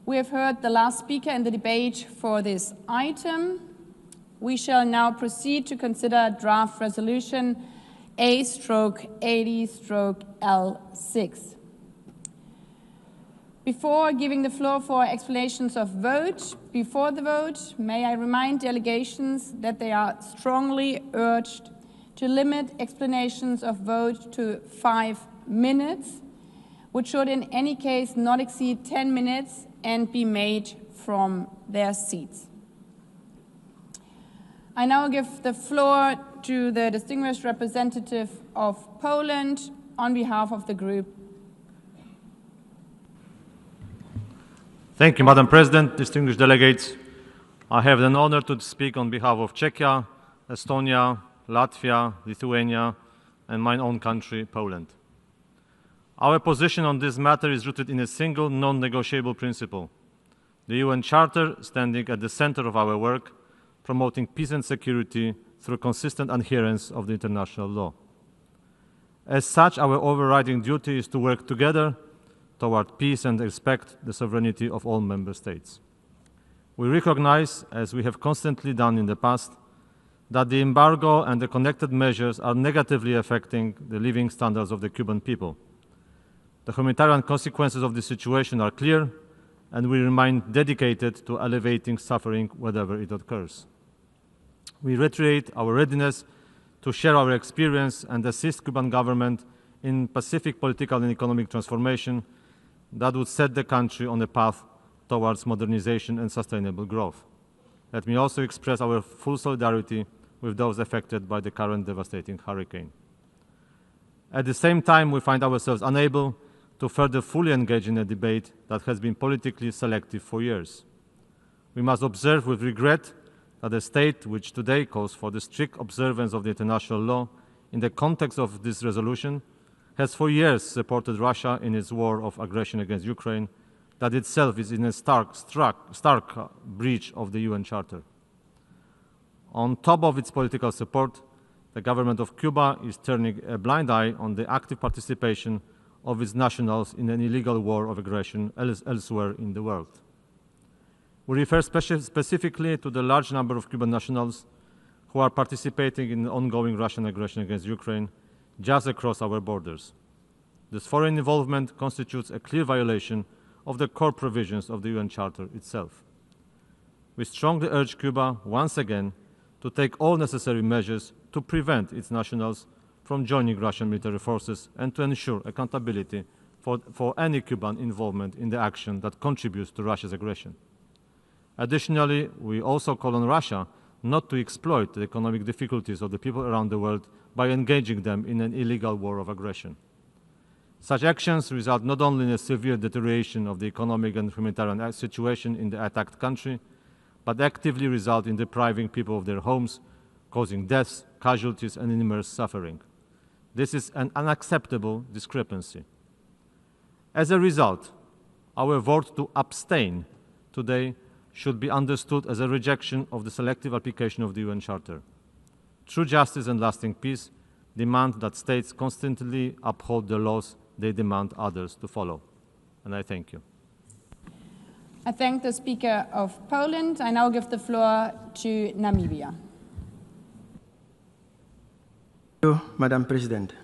We have heard the last speaker in the debate for this item. We shall now proceed to consider draft resolution A/80/L6. Before giving the floor for explanations of vote, before the vote, may I remind delegations that they are strongly urged to limit explanations of vote to 5 minutes, which should in any case not exceed 10 minutes and be made from their seats. I now give the floor to the distinguished representative of Poland on behalf of the group. Thank you, Madam President, distinguished delegates. I have the honor to speak on behalf of Czechia, Estonia, Latvia, Lithuania, and my own country, Poland. Our position on this matter is rooted in a single non-negotiable principle: the UN Charter standing at the center of our work, promoting peace and security through consistent adherence of the international law. As such, our overriding duty is to work together toward peace and respect the sovereignty of all member states. We recognize, as we have constantly done in the past, that the embargo and the connected measures are negatively affecting the living standards of the Cuban people. The humanitarian consequences of the situation are clear, and we remain dedicated to alleviating suffering wherever it occurs. We reiterate our readiness to share our experience and assist Cuban government in pacific political and economic transformation that would set the country on a path towards modernization and sustainable growth. Let me also express our full solidarity with those affected by the current devastating hurricane. At the same time, we find ourselves unable to further fully engage in a debate that has been politically selective for years. We must observe with regret that a state which today calls for the strict observance of the international law in the context of this resolution has for years supported Russia in its war of aggression against Ukraine, that itself is in a stark breach of the UN Charter. On top of its political support, the government of Cuba is turning a blind eye on the active participation of its nationals in an illegal war of aggression elsewhere in the world. We refer specifically to the large number of Cuban nationals who are participating in the ongoing Russian aggression against Ukraine just across our borders. This foreign involvement constitutes a clear violation of the core provisions of the UN Charter itself. We strongly urge Cuba once again to take all necessary measures to prevent its nationals from joining Russian military forces and to ensure accountability for any Cuban involvement in the action that contributes to Russia's aggression. Additionally, we also call on Russia not to exploit the economic difficulties of the people around the world by engaging them in an illegal war of aggression. Such actions result not only in a severe deterioration of the economic and humanitarian situation in the attacked country, but actively result in depriving people of their homes, causing deaths, casualties, and immense suffering. This is an unacceptable discrepancy. As a result, our vote to abstain today should be understood as a rejection of the selective application of the UN Charter. True justice and lasting peace demand that states constantly uphold the laws they demand others to follow. And I thank you. I thank the Speaker of Poland. I now give the floor to Namibia. Thank you, Madam President.